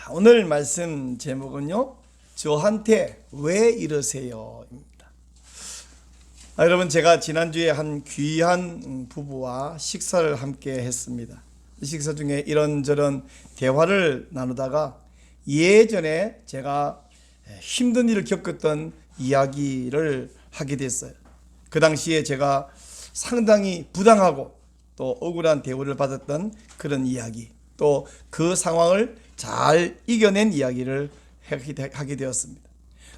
오늘 말씀 제목은요, 저한테 왜 이러세요? 입니다. 여러분, 제가 지난주에 한 귀한 부부와 식사를 함께 했습니다. 식사 중에 이런저런 대화를 나누다가 예전에 제가 힘든 일을 겪었던 이야기를 하게 됐어요. 그 당시에 제가 상당히 부당하고 또 억울한 대우를 받았던 그런 이야기, 또 그 상황을 잘 이겨낸 이야기를 하게 되었습니다.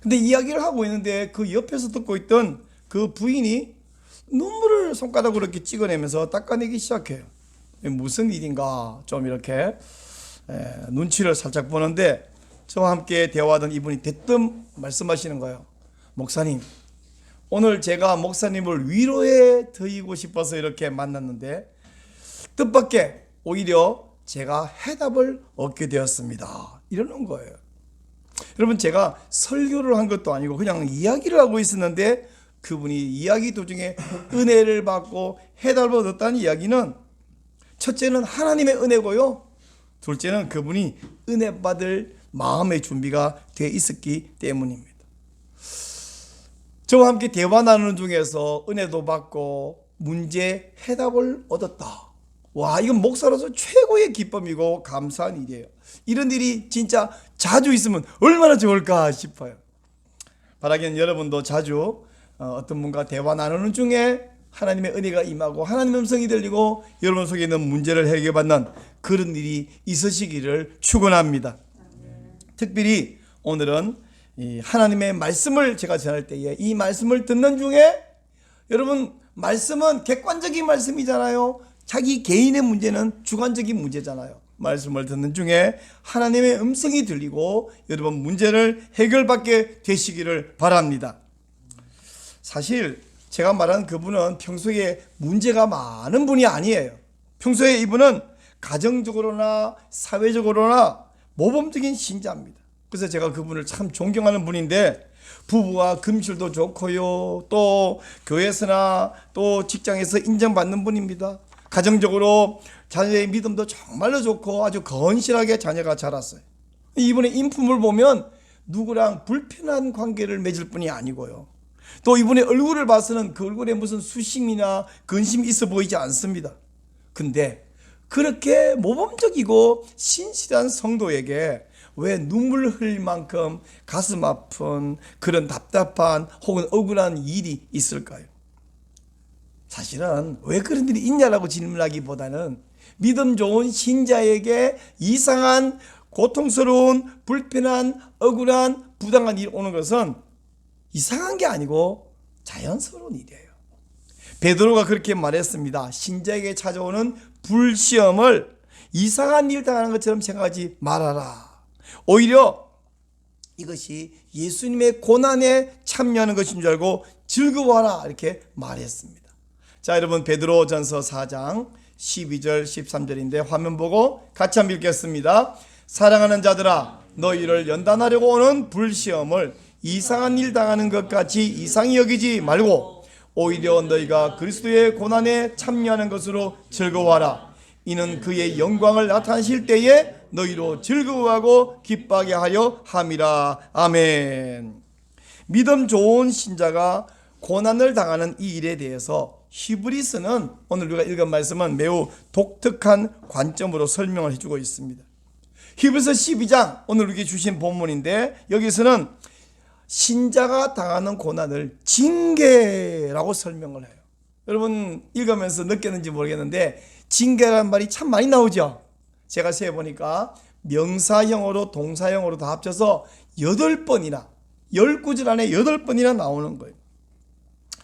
근데 이야기를 하고 있는데 그 옆에서 듣고 있던 그 부인이 눈물을 손가락으로 이렇게 찍어내면서 닦아내기 시작해요. 무슨 일인가 좀 이렇게 눈치를 살짝 보는데, 저와 함께 대화하던 이분이 대뜸 말씀하시는 거예요. 목사님, 오늘 제가 목사님을 위로해 드리고 싶어서 이렇게 만났는데 뜻밖의 오히려 제가 해답을 얻게 되었습니다. 이러는 거예요. 여러분, 제가 설교를 한 것도 아니고 그냥 이야기를 하고 있었는데 그분이 이야기 도중에 은혜를 받고 해답을 얻었다는 이야기는, 첫째는 하나님의 은혜고요, 둘째는 그분이 은혜 받을 마음의 준비가 되어 있었기 때문입니다. 저와 함께 대화 나누는 중에서 은혜도 받고 문제 해답을 얻었다. 와, 이건 목사로서 최고의 기쁨이고 감사한 일이에요. 이런 일이 진짜 자주 있으면 얼마나 좋을까 싶어요. 바라기는 여러분도 자주 어떤 분과 대화 나누는 중에 하나님의 은혜가 임하고 하나님의 음성이 들리고 여러분 속에 있는 문제를 해결받는 그런 일이 있으시기를 축원합니다. 특별히 오늘은 이 하나님의 말씀을 제가 전할 때에 이 말씀을 듣는 중에, 여러분, 말씀은 객관적인 말씀이잖아요. 자기 개인의 문제는 주관적인 문제잖아요. 말씀을 듣는 중에 하나님의 음성이 들리고 여러분 문제를 해결받게 되시기를 바랍니다. 사실 제가 말한 그분은 평소에 문제가 많은 분이 아니에요. 평소에 이분은 가정적으로나 사회적으로나 모범적인 신자입니다. 그래서 제가 그분을 참 존경하는 분인데, 부부와 금실도 좋고요, 또 교회에서나 또 직장에서 인정받는 분입니다. 가정적으로 자녀의 믿음도 정말로 좋고 아주 건실하게 자녀가 자랐어요. 이분의 인품을 보면 누구랑 불편한 관계를 맺을 뿐이 아니고요, 또 이분의 얼굴을 봐서는 그 얼굴에 무슨 수심이나 근심이 있어 보이지 않습니다. 근데 그렇게 모범적이고 신실한 성도에게 왜 눈물 흘릴 만큼 가슴 아픈 그런 답답한 혹은 억울한 일이 있을까요? 사실은 왜 그런 일이 있냐라고 질문하기보다는, 믿음 좋은 신자에게 이상한 고통스러운 불편한 억울한 부당한 일이 오는 것은 이상한 게 아니고 자연스러운 일이에요. 베드로가 그렇게 말했습니다. 신자에게 찾아오는 불시험을 이상한 일 당하는 것처럼 생각하지 말아라. 오히려 이것이 예수님의 고난에 참여하는 것인 줄 알고 즐거워하라, 이렇게 말했습니다. 자, 여러분, 베드로전서 4장 12절 13절인데 화면 보고 같이 한번 읽겠습니다. 사랑하는 자들아, 너희를 연단하려고 오는 불시험을 이상한 일 당하는 것 같이 이상히 여기지 말고 오히려 너희가 그리스도의 고난에 참여하는 것으로 즐거워하라. 이는 그의 영광을 나타내실 때에 너희로 즐거워하고 기뻐하게 하려 함이라. 아멘. 믿음 좋은 신자가 고난을 당하는 이 일에 대해서 히브리서는 오늘 우리가 읽은 말씀은 매우 독특한 관점으로 설명을 해주고 있습니다. 히브리서 12장, 오늘 우리에게 주신 본문인데, 여기서는 신자가 당하는 고난을 징계라고 설명을 해요. 여러분 읽으면서 느꼈는지 모르겠는데 징계라는 말이 참 많이 나오죠. 제가 세어보니까 명사형으로 동사형으로 다 합쳐서 8번이나 10구절 안에 8번이나 나오는 거예요.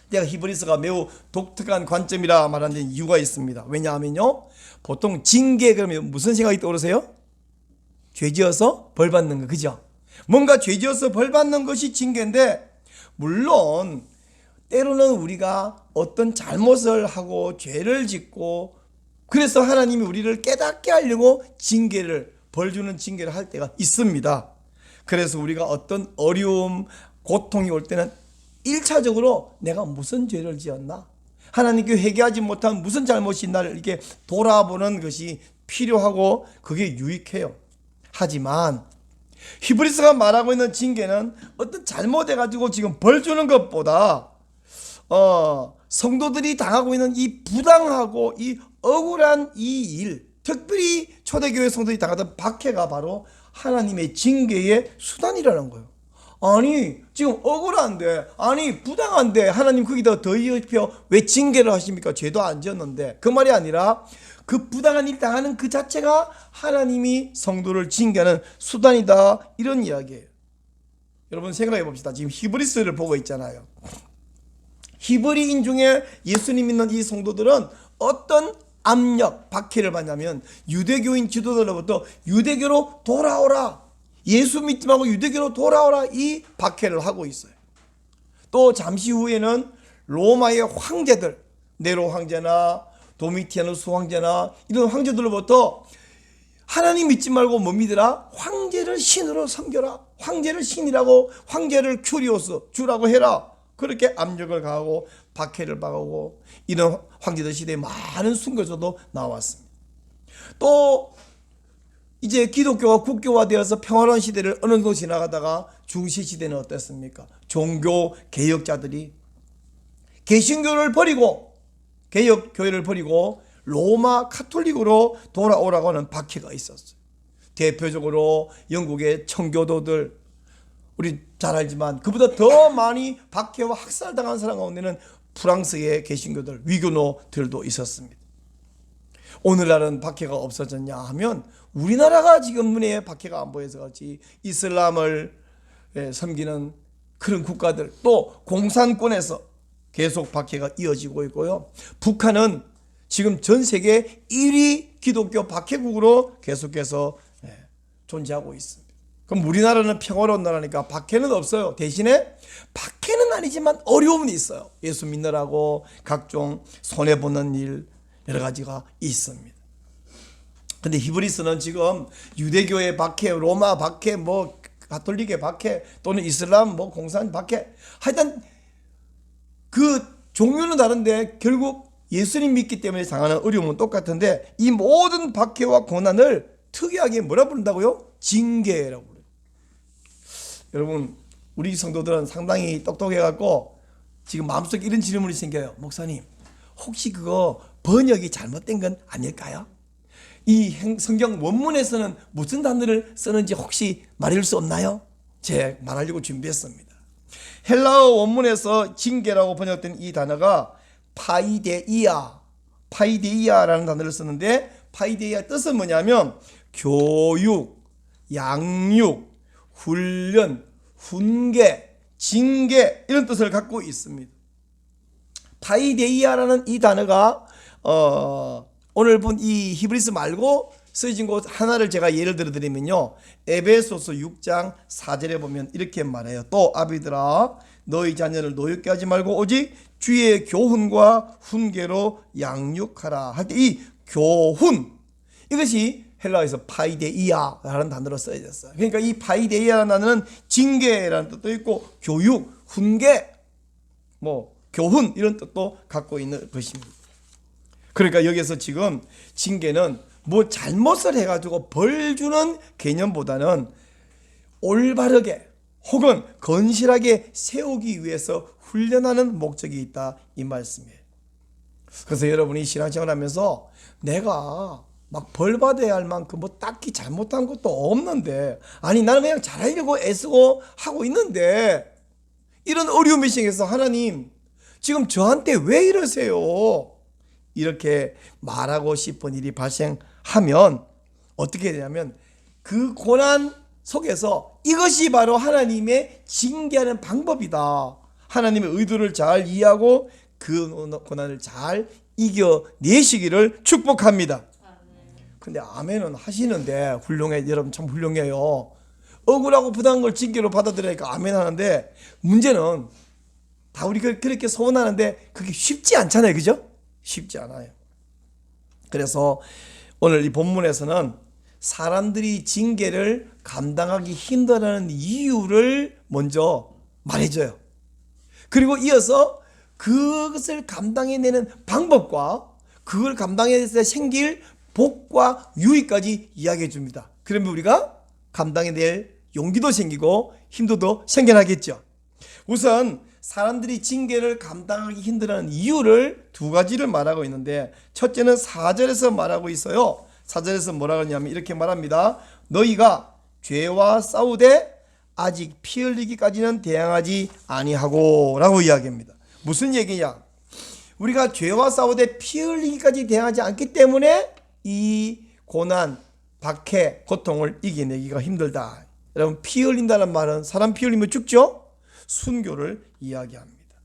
내가 히브리서가 매우 독특한 관점이라 말하는 이유가 있습니다. 왜냐하면요, 보통 징계 그러면 무슨 생각이 떠오르세요? 죄지어서 벌받는 거, 그죠? 뭔가 죄지어서 벌받는 것이 징계인데, 물론 때로는 우리가 어떤 잘못을 하고 죄를 짓고 그래서 하나님이 우리를 깨닫게 하려고 징계를, 벌 주는 징계를 할 때가 있습니다. 그래서 우리가 어떤 어려움, 고통이 올 때는 1차적으로 내가 무슨 죄를 지었나, 하나님께 회개하지 못한 무슨 잘못이 나를 이렇게 돌아보는 것이 필요하고 그게 유익해요. 하지만 히브리서가 말하고 있는 징계는 어떤 잘못해가지고 지금 벌 주는 것보다 성도들이 당하고 있는 이 부당하고 이 억울한 이 일, 특별히 초대교회 성도들이 당하던 박해가 바로 하나님의 징계의 수단이라는 거예요. 아니 지금 억울한데, 아니 부당한데 하나님 거기다 더 입혀 왜 징계를 하십니까? 죄도 안 지었는데. 그 말이 아니라 그 부당한 일 당하는 그 자체가 하나님이 성도를 징계하는 수단이다, 이런 이야기예요. 여러분 생각해 봅시다. 지금 히브리서를 보고 있잖아요. 히브리인 중에 예수님 믿는 이 성도들은 어떤 압력, 박해를 받냐면 유대교인 지도자로부터 유대교로 돌아오라, 예수 믿지 말고 유대교로 돌아오라, 이 박해를 하고 있어요. 또 잠시 후에는 로마의 황제들, 네로 황제나 도미티아누스 황제나 이런 황제들로부터 하나님 믿지 말고 뭐 믿으라? 황제를 신으로 섬겨라, 황제를 신이라고, 황제를 큐리오스 주라고 해라, 그렇게 압력을 가하고 박해를 받고, 이런 황제들 시대에 많은 순교자도 나왔습니다. 또 이제 기독교가 국교화되어서 평화로운 시대를 어느 정도 지나가다가 중세 시대는 어땠습니까? 종교 개혁자들이 개신교를 버리고, 개혁교회를 버리고 로마 카톨릭으로 돌아오라고 하는 박해가 있었어요. 대표적으로 영국의 청교도들, 우리 잘 알지만 그보다 더 많이 박해와 학살당한 사람 가운데는 프랑스의 개신교들, 위교노들도 있었습니다. 오늘날은 박해가 없어졌냐 하면 우리나라가 지금 눈에 박해가 안 보여서 그렇지, 이슬람을 섬기는 그런 국가들, 또 공산권에서 계속 박해가 이어지고 있고요. 북한은 지금 전 세계 1위 기독교 박해국으로 계속해서 존재하고 있습니다. 그럼 우리나라는 평화로운 나라니까 박해는 없어요. 대신에 박해는 아니지만 어려움이 있어요. 예수 믿느라고 각종 손해보는 일 여러 가지가 있습니다. 근데 히브리서는 지금 유대교의 박해, 로마 박해, 뭐 가톨릭의 박해, 또는 이슬람 뭐 공산 박해, 하여튼 그 종류는 다른데 결국 예수님 믿기 때문에 당하는 어려움은 똑같은데, 이 모든 박해와 고난을 특이하게 뭐라 부른다고요? 징계라고 그래요. 여러분, 우리 성도들은 상당히 똑똑해갖고 지금 마음속에 이런 질문이 생겨요. 목사님, 혹시 그거 번역이 잘못된 건 아닐까요? 이 성경 원문에서는 무슨 단어를 쓰는지 혹시 말할 수 없나요? 제가 말하려고 준비했습니다. 헬라어 원문에서 징계라고 번역된 이 단어가 파이데이아라는 단어를 쓰는데, 파이데이아 뜻은 뭐냐면 교육, 양육, 훈련, 훈계, 징계, 이런 뜻을 갖고 있습니다. 파이데이아라는 이 단어가 오늘 본 이 히브리서 말고 쓰여진 곳 하나를 제가 예를 들어 드리면요, 에베소서 6장 4절에 보면 이렇게 말해요. 또 아비들아, 너희 자녀를 노엽게 하지 말고 오직 주의 교훈과 훈계로 양육하라 할 때 이 교훈, 이것이 헬라어에서 파이데이아라는 단어로 쓰여졌어요. 그러니까 이 파이데이아라는 단어는 징계라는 뜻도 있고 교육, 훈계, 뭐 교훈, 이런 뜻도 갖고 있는 것입니다. 그러니까 여기서 지금 징계는 뭐 잘못을 해가지고 벌 주는 개념보다는 올바르게 혹은 건실하게 세우기 위해서 훈련하는 목적이 있다, 이 말씀이에요. 그래서 여러분이 신앙생활 하면서 내가 막 벌 받아야 할 만큼 뭐 딱히 잘못한 것도 없는데, 아니 나는 그냥 잘하려고 애쓰고 하고 있는데, 이런 어려움이 생겨서 하나님 지금 저한테 왜 이러세요? 이렇게 말하고 싶은 일이 발생하면 어떻게 되냐면, 그 고난 속에서 이것이 바로 하나님의 징계하는 방법이다, 하나님의 의도를 잘 이해하고 그 고난을 잘 이겨내시기를 축복합니다. 근데 아멘은 하시는데 훌륭해, 여러분 참 훌륭해요. 억울하고 부당한 걸 징계로 받아들이니까 아멘 하는데, 문제는 다 우리 그렇게 소원하는데 그게 쉽지 않잖아요, 그죠? 쉽지 않아요. 그래서 오늘 이 본문에서는 사람들이 징계를 감당하기 힘들어하는 이유를 먼저 말해줘요. 그리고 이어서 그것을 감당해내는 방법과 그걸 감당해서 생길 복과 유익까지 이야기해 줍니다. 그러면 우리가 감당해낼 용기도 생기고 힘도 더 생겨나겠죠. 우선 사람들이 징계를 감당하기 힘들어하는 이유를 두 가지를 말하고 있는데, 첫째는 4절에서 말하고 있어요. 4절에서 뭐라고 하냐면 이렇게 말합니다. 너희가 죄와 싸우되 아직 피 흘리기까지는 대항하지 아니하고 라고 이야기합니다. 무슨 얘기냐? 우리가 죄와 싸우되 피 흘리기까지 대항하지 않기 때문에 이 고난, 박해, 고통을 이겨내기가 힘들다. 여러분, 피 흘린다는 말은 사람 피 흘리면 죽죠? 순교를 이야기합니다.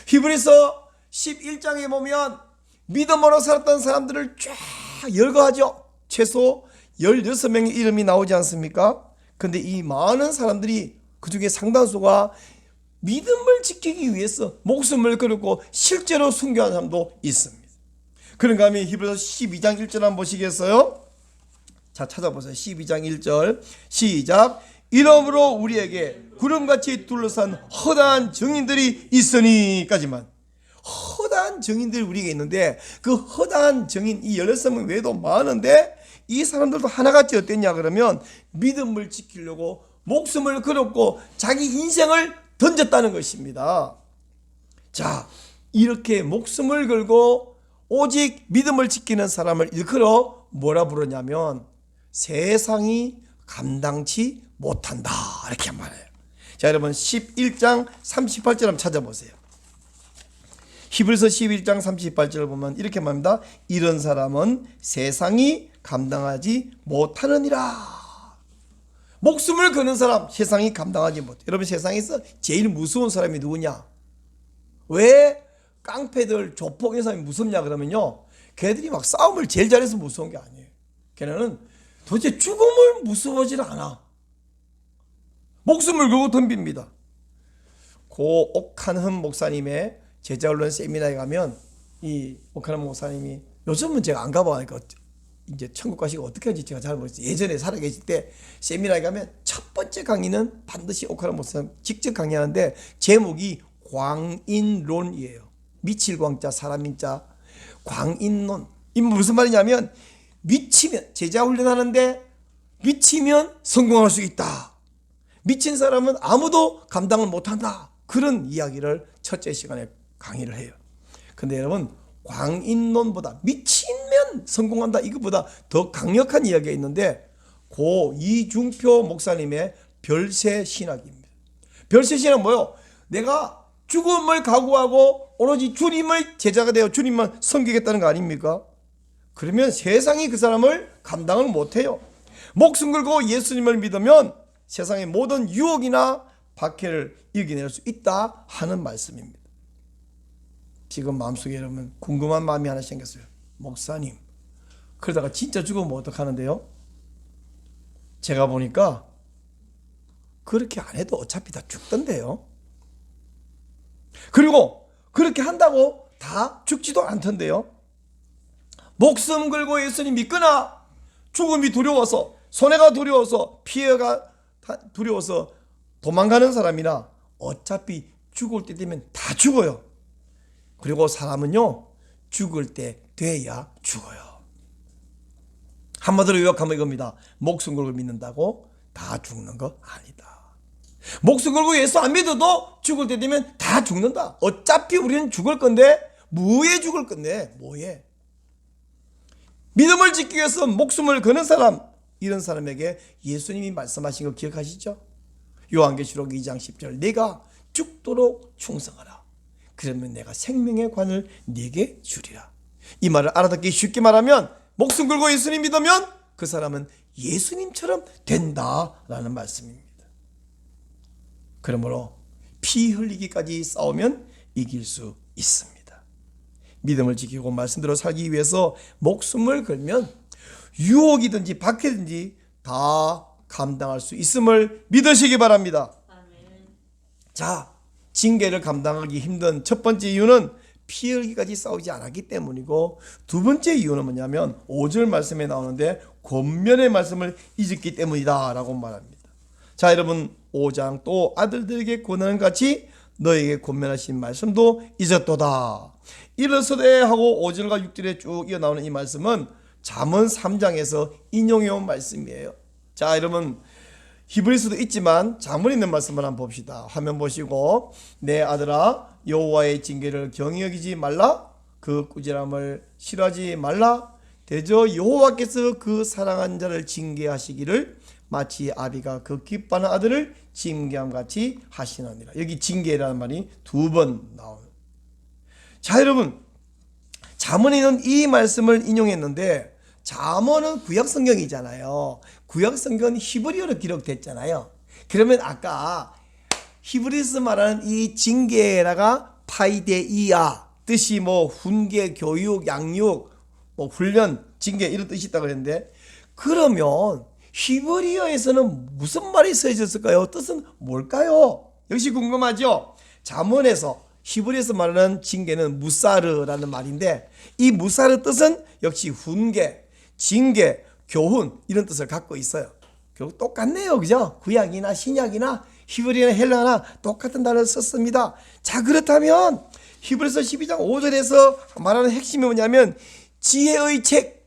히브리서 11장에 보면 믿음으로 살았던 사람들을 쫙 열거하죠. 최소 16명의 이름이 나오지 않습니까? 근데 이 많은 사람들이, 그 중에 상당수가 믿음을 지키기 위해서 목숨을 걸고 실제로 순교한 사람도 있습니다. 그런가 하면 히브리서 12장 1절 한번 보시겠어요? 자, 찾아보세요. 12장 1절 시작. 이러므로 우리에게 구름같이 둘러싼 허다한 증인들이 있으니까지만. 허다한 증인들이 우리에게 있는데, 그 허다한 증인 이 16명 외에도 많은데 이 사람들도 하나같이 어땠냐 그러면 믿음을 지키려고 목숨을 걸었고 자기 인생을 던졌다는 것입니다. 자, 이렇게 목숨을 걸고 오직 믿음을 지키는 사람을 일컬어 뭐라 부르냐면 세상이 감당치 못한다 이렇게 말해요. 자, 여러분 11장 38절 한번 찾아보세요. 히브리서 11장 38절을 보면 이렇게 말합니다. 이런 사람은 세상이 감당하지 못하느니라. 목숨을 거는 사람 세상이 감당하지 못해. 여러분, 세상에서 제일 무서운 사람이 누구냐? 왜 깡패들, 조폭의 사람이 무섭냐 그러면요, 걔들이 막 싸움을 제일 잘해서 무서운 게 아니에요. 걔네는 도대체 죽음을 무서워하지 않아. 목숨을 걸고 덤빕니다. 고 옥한흠 목사님의 제자훈련 세미나에 가면 이 옥한흠 목사님이, 요즘은 제가 안 가봐니까 이제 천국 가시고 어떻게 하는지 제가 잘 모르겠어요. 예전에 살아계실 때 세미나에 가면 첫 번째 강의는 반드시 옥한흠 목사님 직접 강의하는데 제목이 광인론이에요. 미칠 광자 사람인자 광인론. 이 무슨 말이냐면 미치면, 제자 훈련하는데 미치면 성공할 수 있다. 미친 사람은 아무도 감당을 못한다. 그런 이야기를 첫째 시간에 강의를 해요. 근데 여러분, 광인론보다 미치면 성공한다 이것보다 더 강력한 이야기가 있는데 고 이중표 목사님의 별세 신학입니다. 별세 신학은 뭐예요? 내가 죽음을 각오하고 오로지 주님을 제자가 되어 주님만 섬기겠다는 거 아닙니까? 그러면 세상이 그 사람을 감당을 못해요. 목숨 걸고 예수님을 믿으면 세상의 모든 유혹이나 박해를 이겨낼 수 있다 하는 말씀입니다. 지금 마음속에 여러분 궁금한 마음이 하나 생겼어요. 목사님, 그러다가 진짜 죽으면 어떡하는데요? 제가 보니까 그렇게 안 해도 어차피 다 죽던데요. 그리고 그렇게 한다고 다 죽지도 않던데요. 목숨 걸고 예수님 믿거나 죽음이 두려워서, 손해가 두려워서, 피해가 두려워서 도망가는 사람이나 어차피 죽을 때 되면 다 죽어요. 그리고 사람은요, 죽을 때 돼야 죽어요. 한마디로 요약하면 이겁니다. 목숨 걸고 믿는다고 다 죽는 거 아니다. 목숨 걸고 예수 안 믿어도 죽을 때 되면 다 죽는다. 어차피 우리는 죽을 건데 뭐에 죽을 건데 뭐에. 믿음을 지키기 위해서 목숨을 거는 사람, 이런 사람에게 예수님이 말씀하신 거 기억하시죠? 요한계시록 2장 10절 내가 죽도록 충성하라. 그러면 내가 생명의 관을 네게 주리라. 이 말을 알아듣기 쉽게 말하면 목숨 걸고 예수님 믿으면 그 사람은 예수님처럼 된다라는 말씀입니다. 그러므로 피 흘리기까지 싸우면 이길 수 있습니다. 믿음을 지키고 말씀대로 살기 위해서 목숨을 걸면 유혹이든지 박해든지 다 감당할 수 있음을 믿으시기 바랍니다. 아멘. 자, 징계를 감당하기 힘든 첫 번째 이유는 피 흘기까지 싸우지 않았기 때문이고, 두 번째 이유는 뭐냐면 5절 말씀에 나오는데 권면의 말씀을 잊었기 때문이다 라고 말합니다. 자, 여러분 5장 또 아들들에게 권하는 같이 너에게 권면하신 말씀도 잊었도다. 일어서되 하고 5절과 6절에 쭉 이어나오는 이 말씀은 잠언 3장에서 인용해온 말씀이에요. 자, 여러분 히브리서도 있지만 잠언에 있는 말씀을 한번 봅시다. 화면 보시고, 내 아들아 여호와의 징계를 경히 여기지 말라. 그 꾸지람을 싫어하지 말라. 대저 여호와께서 그 사랑한 자를 징계하시기를 마치 아비가 그 기뻐하는 아들을 징계함 같이 하시느니라. 여기 징계라는 말이 두 번 나옵니다. 자, 여러분, 잠언에는 이 말씀을 인용했는데, 잠언은 구약 성경이잖아요. 구약 성경은 히브리어로 기록됐잖아요. 그러면 아까 히브리서 말하는 이 징계라가 파이데이아, 뜻이 뭐 훈계, 교육, 양육, 뭐 훈련, 징계 이런 뜻이 있다고 그랬는데, 그러면 히브리어에서는 무슨 말이 쓰여졌을까요? 뜻은 뭘까요? 역시 궁금하죠? 잠언에서 히브리에서 말하는 징계는 무사르라는 말인데, 이 무사르 뜻은 역시 훈계, 징계, 교훈 이런 뜻을 갖고 있어요. 결국 똑같네요, 그죠? 구약이나 신약이나 히브리나 헬라나 똑같은 단어를 썼습니다. 자, 그렇다면 히브리서 12장 5절에서 말하는 핵심이 뭐냐면, 지혜의 책,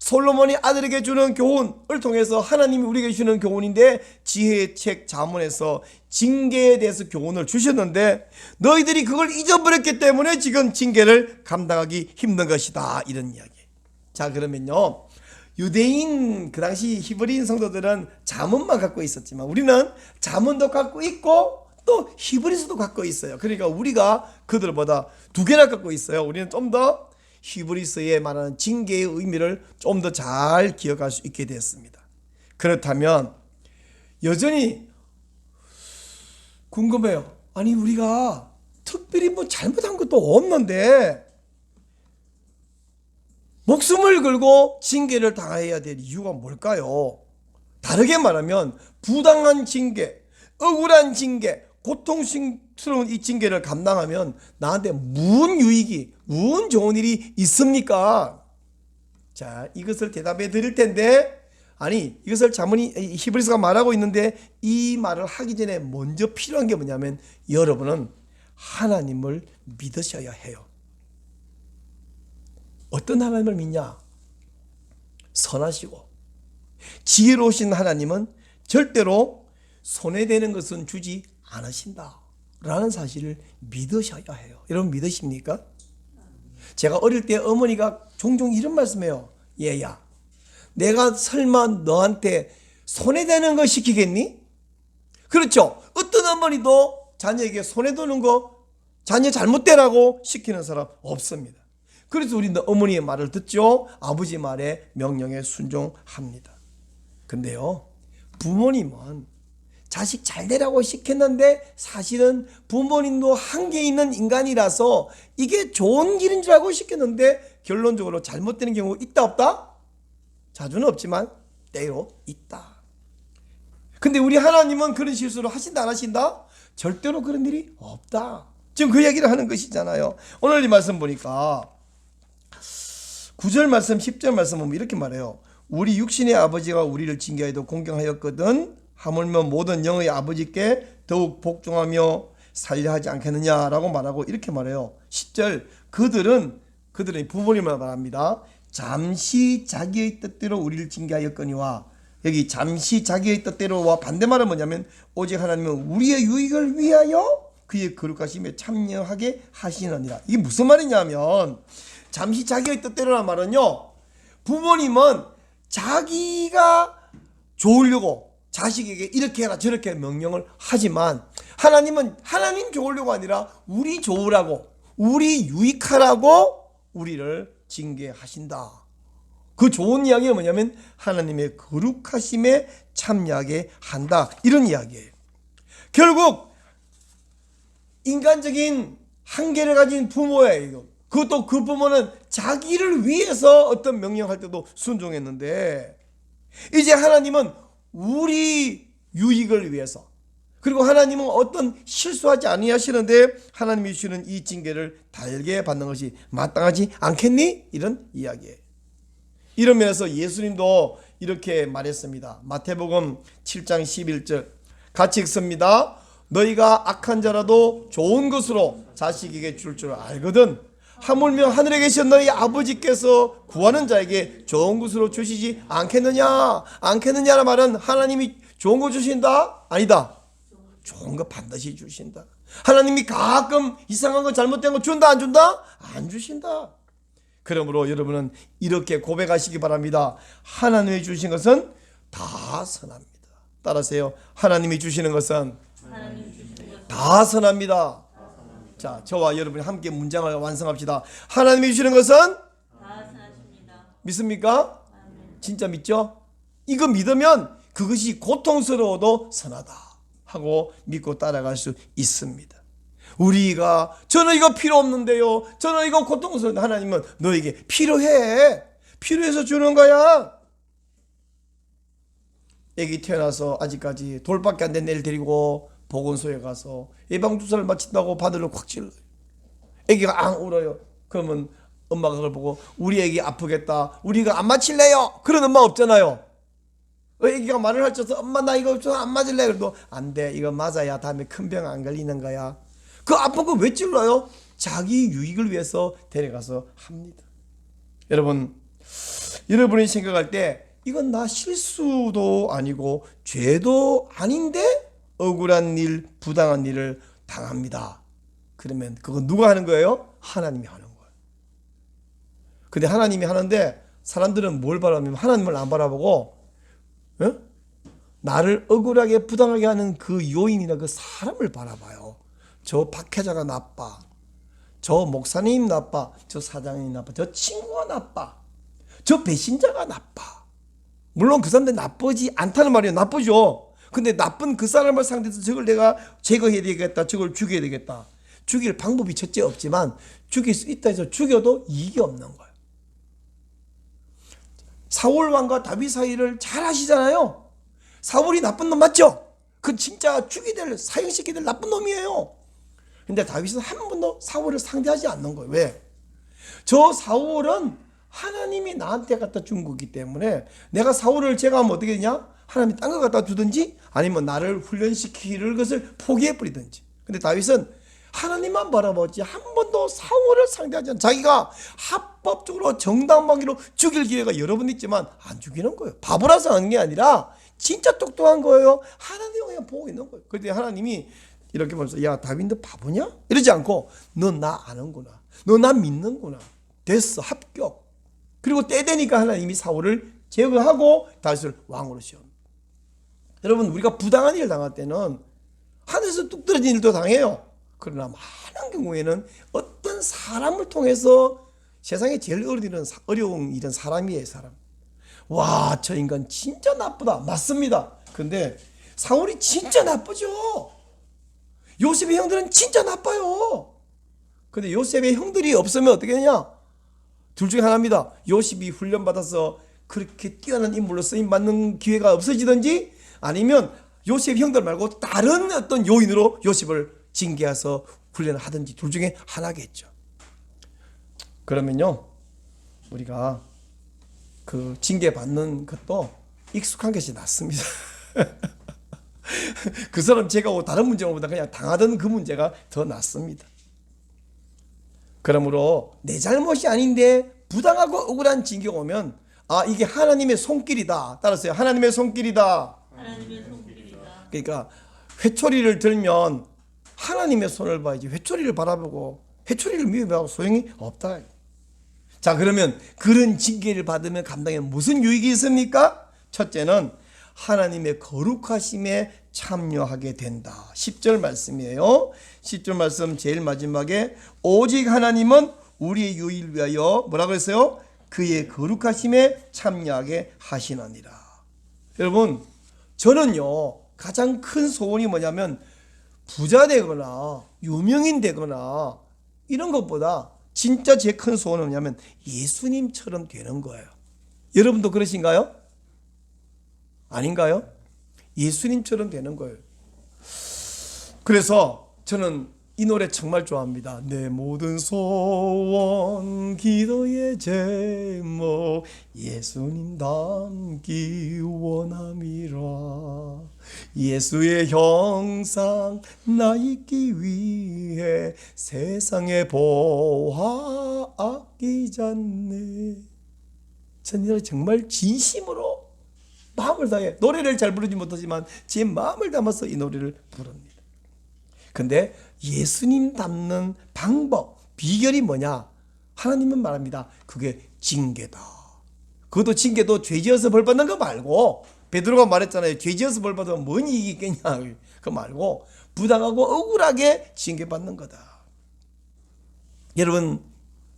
솔로몬이 아들에게 주는 교훈을 통해서 하나님이 우리에게 주는 교훈인데, 지혜의 책 잠언에서 징계에 대해서 교훈을 주셨는데, 너희들이 그걸 잊어버렸기 때문에 지금 징계를 감당하기 힘든 것이다, 이런 이야기. 자, 그러면요, 유대인 그 당시 히브리인 성도들은 잠언만 갖고 있었지만 우리는 잠언도 갖고 있고 또 히브리서도 갖고 있어요. 그러니까 우리가 그들보다 두 개나 갖고 있어요. 우리는 좀 더 히브리서에 말하는 징계의 의미를 좀 더 잘 기억할 수 있게 됐습니다. 그렇다면 여전히 궁금해요. 아니, 우리가 특별히 뭐 잘못한 것도 없는데 목숨을 걸고 징계를 당해야 될 이유가 뭘까요? 다르게 말하면 부당한 징계, 억울한 징계, 고통스러운 이 징계를 감당하면 나한테 무슨 유익이, 무슨 좋은 일이 있습니까? 자, 이것을 대답해 드릴 텐데, 아니, 이것을 잠언이 히브리서가 말하고 있는데, 이 말을 하기 전에 먼저 필요한 게 뭐냐면, 여러분은 하나님을 믿으셔야 해요. 어떤 하나님을 믿냐? 선하시고 지혜로우신 하나님은 절대로 손해되는 것은 주지 않으신다 라는 사실을 믿으셔야 해요. 여러분 믿으십니까? 제가 어릴 때 어머니가 종종 이런 말씀해요. 얘야, 내가 설마 너한테 손해되는 거 시키겠니? 그렇죠. 어떤 어머니도 자녀에게 손해되는 거, 자녀 잘못되라고 시키는 사람 없습니다. 그래서 우리는 어머니의 말을 듣죠. 아버지 말에 명령에 순종합니다. 근데요, 부모님은 자식 잘 되라고 시켰는데 사실은 부모님도 한계 있는 인간이라서 이게 좋은 길인 줄 알고 시켰는데 결론적으로 잘못되는 경우 있다 없다? 자주는 없지만 때로 있다. 근데 우리 하나님은 그런 실수를 하신다 안 하신다? 절대로 그런 일이 없다. 지금 그 얘기를 하는 것이잖아요. 오늘 이 말씀 보니까 9절 말씀 10절 말씀 보면 이렇게 말해요. 우리 육신의 아버지가 우리를 징계하여도 공경하였거든 하물며 모든 영의 아버지께 더욱 복종하며 살려 하지 않겠느냐라고 말하고 이렇게 말해요. 10절 그들은 부모님을 말합니다. 잠시 자기의 뜻대로 우리를 징계하였거니와, 여기 잠시 자기의 뜻대로와 반대말은 뭐냐면 오직 하나님은 우리의 유익을 위하여 그의 거룩하심에 참여하게 하시느니라. 이게 무슨 말이냐면, 잠시 자기의 뜻대로란 말은요, 부모님은 자기가 좋으려고 자식에게 이렇게 해라 저렇게 명령을 하지만, 하나님은 하나님 좋으려고 아니라 우리 좋으라고, 우리 유익하라고 우리를 징계하신다. 그 좋은 이야기가 뭐냐면 하나님의 거룩하심에 참여하게 한다, 이런 이야기예요. 결국 인간적인 한계를 가진 부모예요. 그것도 그 부모는 자기를 위해서 어떤 명령할 때도 순종했는데, 이제 하나님은 우리 유익을 위해서, 그리고 하나님은 어떤 실수하지 아니하시는데 하나님이 주시는 이 징계를 달게 받는 것이 마땅하지 않겠니? 이런 이야기예요. 이런 면에서 예수님도 이렇게 말했습니다. 마태복음 7장 11절 같이 읽습니다. 너희가 악한 자라도 좋은 것으로 자식에게 줄 줄 알거든 하물며 하늘에 계신 너희 아버지께서 구하는 자에게 좋은 것으로 주시지 않겠느냐라는 말은 하나님이 좋은 거 주신다? 아니다. 좋은 거 반드시 주신다. 하나님이 가끔 이상한 거 잘못된 거 준다 안 준다? 안 주신다. 그러므로 여러분은 이렇게 고백하시기 바랍니다. 하나님이 주신 것은 다 선합니다. 따라하세요. 하나님이 주시는 것은 다 선합니다. 자, 저와 여러분이 함께 문장을 완성합시다. 하나님이 주시는 것은 다 선하십니다. 믿습니까? 진짜 믿죠? 이거 믿으면 그것이 고통스러워도 선하다 하고 믿고 따라갈 수 있습니다. 우리가 저는 이거 필요 없는데요, 저는 이거 고통스러운데, 하나님은 너에게 필요해, 필요해서 주는 거야. 애기 태어나서 아직까지 돌밖에 안 된 애를 데리고 보건소에 가서 예방주사를 맞힌다고 바늘을 콱 찔러요. 애기가 앙 울어요. 그러면 엄마가 그걸 보고 우리 애기 아프겠다, 우리가 안 맞힐래요, 그런 엄마 없잖아요. 애기가 말을 할쳐서 엄마 나 이거 안 맞을래, 그래도 안 돼, 이거 맞아야 다음에 큰 병 안 걸리는 거야. 그 아픈 거 왜 찔러요? 자기 유익을 위해서 데려가서 합니다. 여러분이 생각할 때 이건 나 실수도 아니고 죄도 아닌데 억울한 일, 부당한 일을 당합니다. 그러면 그건 누가 하는 거예요? 하나님이 하는 거예요. 근데 하나님이 하는데 사람들은 뭘 바라보면 하나님을 안 바라보고 나를 억울하게 부당하게 하는 그 요인이나 그 사람을 바라봐요. 저 박회자가 나빠, 저 목사님 나빠, 저 사장님 나빠, 저 친구가 나빠, 저 배신자가 나빠. 물론 그 사람들 나쁘지 않다는 말이에요. 나쁘죠. 근데 나쁜 그 사람을 상대해서 저걸 내가 제거해야 되겠다, 저걸 죽여야 되겠다. 죽일 방법이 첫째 없지만 죽일 수 있다 해서 죽여도 이익이 없는 거예요. 사울 왕과 다윗 사이를 잘 아시잖아요. 사울이 나쁜 놈 맞죠? 그 진짜 죽이될, 사형시키될 나쁜 놈이에요. 근데 다윗은 한 번도 사울을 상대하지 않는 거예요. 왜? 저 사울은 하나님이 나한테 갖다 준 거기 때문에 내가 사울을 제거하면 어떻게 되냐? 하나님이 딴 거 갖다 주든지 아니면 나를 훈련시킬 것을 포기해버리든지. 근데 다윗은 하나님만 바라보지 한 번도 사울을 상대하지 않아. 자기가 합법적으로 정당방위로 죽일 기회가 여러 번 있지만 안 죽이는 거예요. 바보라서 하는 게 아니라 진짜 똑똑한 거예요. 하나님을 그냥 보고 있는 거예요. 그때 하나님이 이렇게 보면서 야 다윗 너 바보냐? 이러지 않고 너 나 아는구나, 너 나 믿는구나, 됐어, 합격. 그리고 때 되니까 하나님이 사울을 제거하고 다윗을 왕으로 세웁니다. 여러분, 우리가 부당한 일을 당할 때는 하늘에서 뚝 떨어진 일도 당해요. 그러나 많은 경우에는 어떤 사람을 통해서 세상에 제일 어려운 일은 사람이에요. 사람. 와, 저 인간 진짜 나쁘다, 맞습니다. 근데 사울이 진짜 나쁘죠. 요셉의 형들은 진짜 나빠요. 근데 요셉의 형들이 없으면 어떻게 되냐? 둘 중에 하나입니다. 요셉이 훈련받아서 그렇게 뛰어난 인물로 쓰임받는 기회가 없어지든지, 아니면 요셉 형들 말고 다른 어떤 요인으로 요셉을 징계해서 훈련을 하든지, 둘 중에 하나겠죠. 그러면요, 우리가 그 징계받는 것도 익숙한 것이 낫습니다. 그 사람 제가 다른 문제보다 그냥 당하던 그 문제가 더 낫습니다. 그러므로 내 잘못이 아닌데 부당하고 억울한 징계가 오면 아, 이게 하나님의 손길이다. 따라서요, 하나님의 손길이다. 하나님의 손길이다. 그러니까 회초리를 들면 하나님의 손을 봐야지 회초리를 바라보고 회초리를 미워하고 소용이 없다. 자, 그러면 그런 징계를 받으면 감당에 무슨 유익이 있습니까? 첫째는 하나님의 거룩하심에 참여하게 된다. 10절 말씀이에요. 10절 말씀 제일 마지막에 오직 하나님은 우리의 유익을 위하여 뭐라고 했어요? 그의 거룩하심에 참여하게 하시느니라. 여러분, 저는요 가장 큰 소원이 뭐냐면 부자 되거나 유명인 되거나 이런 것보다 진짜 제 큰 소원은 뭐냐면 예수님처럼 되는 거예요. 여러분도 그러신가요? 아닌가요? 예수님처럼 되는 거예요. 그래서 저는 이 노래 정말 좋아합니다. 내 모든 소원 기도의 제목 예수님 닮기 원함이라. 예수의 형상 나 있기 위해 세상의 보화 아끼지 않네. 전 이 노래 정말 진심으로 마음을 다해 노래를 잘 부르지 못하지만 제 마음을 담아서 이 노래를 부릅니다. 근데 예수님 닮는 방법, 비결이 뭐냐? 하나님은 말합니다. 그게 징계다. 그것도 징계도 죄지어서 벌 받는 거 말고, 베드로가 말했잖아요. 죄지어서 벌 받으면 뭔 이익이 있겠냐. 그거 말고 부당하고 억울하게 징계받는 거다. 여러분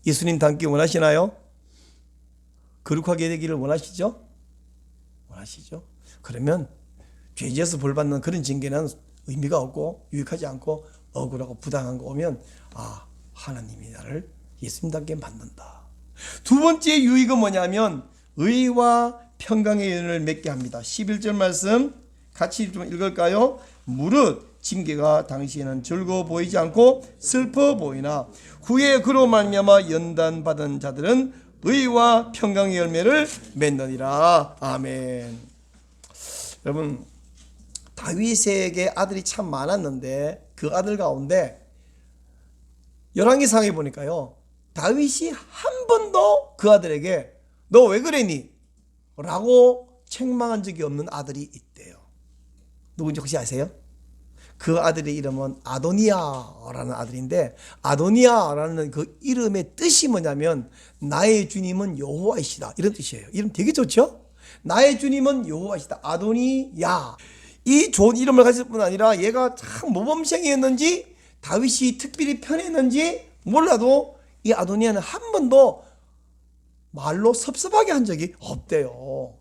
예수님 닮기 원하시나요? 거룩하게 되기를 원하시죠? 원하시죠? 그러면 죄지어서 벌 받는 그런 징계는 의미가 없고 유익하지 않고 억울하고 부당한 거 오면 하나님이 나를 예수님 닮게 만든다. 두 번째 유익은 뭐냐면 의와 평강의 연을 맺게 합니다. 11절 말씀 같이 좀 읽을까요? 무릇 징계가 당시에는 즐거워 보이지 않고 슬퍼 보이나 후에 그로 말미암아 연단받은 자들은 의와 평강의 열매를 맺느니라. 아멘. 여러분 다윗에게 아들이 참 많았는데 그 아들 가운데 열왕기상에 보니까요, 다윗이 한 번도 그 아들에게 너 왜 그랬니? 라고 책망한 적이 없는 아들이 있대요. 누군지 혹시 아세요? 그 아들의 이름은 아도니아라는 아들인데, 아도니아라는 그 이름의 뜻이 뭐냐면 나의 주님은 여호와이시다, 이런 뜻이에요. 이름 되게 좋죠? 나의 주님은 여호와이시다. 아도니야. 이 좋은 이름을 가질 뿐 아니라 얘가 참 모범생이었는지 다윗이 특별히 편했는지 몰라도 이 아도니아는 한 번도 말로 섭섭하게 한 적이 없대요.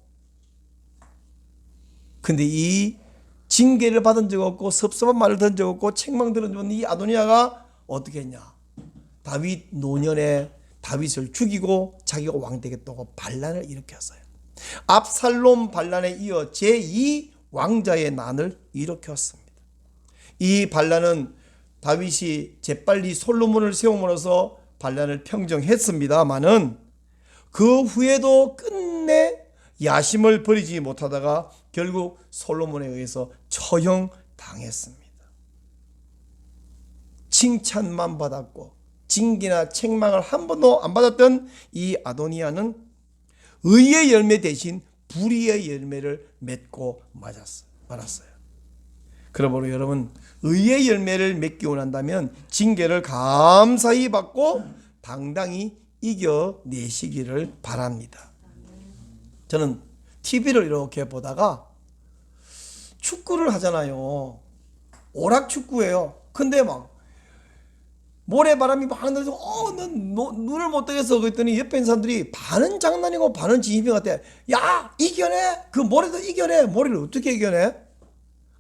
근데 이 징계를 받은 적 없고 섭섭한 말을 들은 적 없고 책망 들은 적 없는 이 아도니아가 어떻게 했냐? 다윗 노년에 다윗을 죽이고 자기가 왕 되겠다고 반란을 일으켰어요. 압살롬 반란에 이어 제2 왕자의 난을 일으켰습니다. 이 반란은 다윗이 재빨리 솔로몬을 세움으로써 반란을 평정했습니다마는 그 후에도 끝내 야심을 버리지 못하다가 결국 솔로몬에 의해서 처형당했습니다. 칭찬만 받았고 징계나 책망을 한 번도 안 받았던 이 아도니아는 의의 열매 대신 불의의 열매를 맺고 말았어요. 그러므로 여러분 의의 열매를 맺기 원한다면 징계를 감사히 받고 당당히 이겨내시기를 바랍니다. 저는 TV를 이렇게 보다가 축구를 하잖아요. 오락축구예요. 근데 막 모래바람이 막 나서 난 눈을 못 뜨겠어 그랬더니 옆에 있는 사람들이 반은 장난이고 반은 진심인 것 같아. 야 이겨내, 그 모래도 이겨내. 모래를 어떻게 이겨내?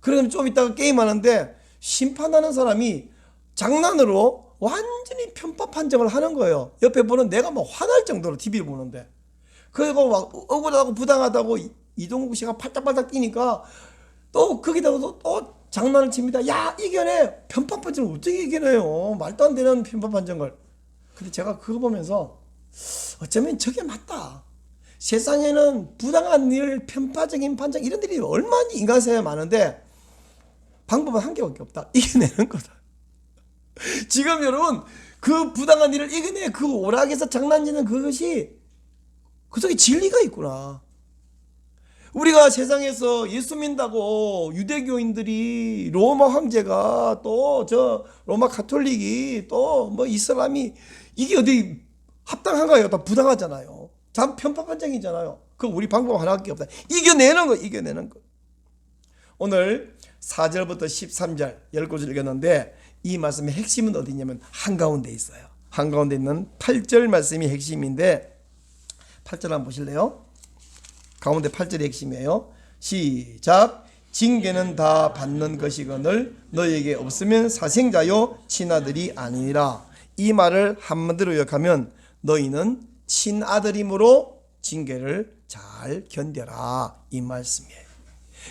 그러면 좀 이따가 게임하는데 심판하는 사람이 장난으로 완전히 편파 판정을 하는 거예요. 옆에 보는 내가 막 화날 정도로 TV를 보는데, 그리고 막 억울하고 부당하다고 이동국 씨가 팔딱팔딱 뛰니까 또 거기다가 또 장난을 칩니다. 야 이겨내. 편파 판정을 어떻게 이겨내요? 말도 안 되는 편파 판정을. 근데 제가 그거 보면서 어쩌면 저게 맞다. 세상에는 부당한 일, 편파적인 판정 이런 일이 얼마나 인간사에 많은데 방법은 한 개밖에 없다. 이겨내는 거다. 지금 여러분 그 부당한 일을 이겨내 그 오락에서 장난치는 그것이 그 속에 진리가 있구나. 우리가 세상에서 예수 믿는다고 유대교인들이 로마 황제가 또 저 로마 가톨릭이 또 뭐 이슬람이 이게 어디 합당한가요? 다 부당하잖아요. 참 편파 판정이잖아요. 그 우리 방법 하나밖에 없다. 이겨내는 거, 이겨내는 거. 오늘 4절부터 13절 10구절 읽었는데 이 말씀의 핵심은 어디 있냐면 한가운데 있어요. 한가운데 있는 8절 말씀이 핵심인데 8절 한번 보실래요? 가운데 8절이 핵심이에요. 시작. 징계는 다 받는 것이거늘 너에게 없으면 사생자요 친아들이 아니니라. 이 말을 한마디로 요약하면 너희는 친아들이므로 징계를 잘 견뎌라, 이 말씀이에요.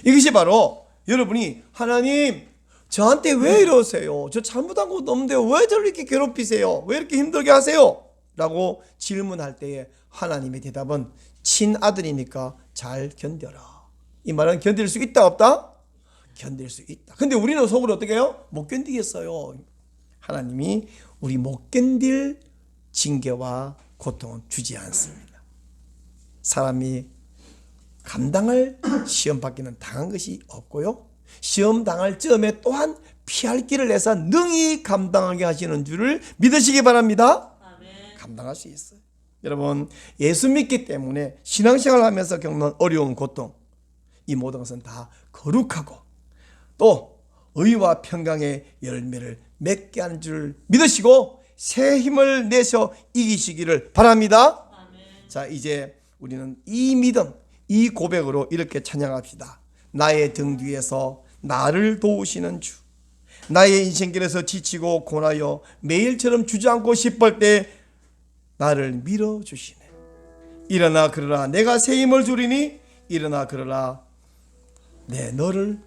이것이 바로 여러분이 하나님 저한테 왜 이러세요? 저 잘못한 것도 없는데 왜 저를 이렇게 괴롭히세요? 왜 이렇게 힘들게 하세요? 라고 질문할 때에 하나님의 대답은 친아들이니까 잘 견뎌라. 이 말은 견딜 수 있다 없다? 견딜 수 있다. 근데 우리는 속으로 어떻게 해요? 못 견디겠어요. 하나님이 우리 못 견딜 징계와 고통은 주지 않습니다. 사람이 감당할 시험 받기는 당한 것이 없고요. 시험 당할 즈음에 또한 피할 길을 내서 능히 감당하게 하시는 줄을 믿으시기 바랍니다. 아멘. 감당할 수 있어요. 여러분, 예수 믿기 때문에 신앙생활을 하면서 겪는 어려운 고통, 이 모든 것은 다 거룩하고 또 의와 평강의 열매를 맺게 하는 줄 믿으시고 새 힘을 내서 이기시기를 바랍니다. 아멘. 자, 이제 우리는 이 믿음, 이 고백으로 이렇게 찬양합시다. 나의 등 뒤에서 나를 도우시는 주, 나의 인생길에서 지치고 고나여 매일처럼 주저앉고 싶을 때 나를 밀어주시네. 일어나 그러라 내가 새 힘을 주리니 일어나 그러라 내 너를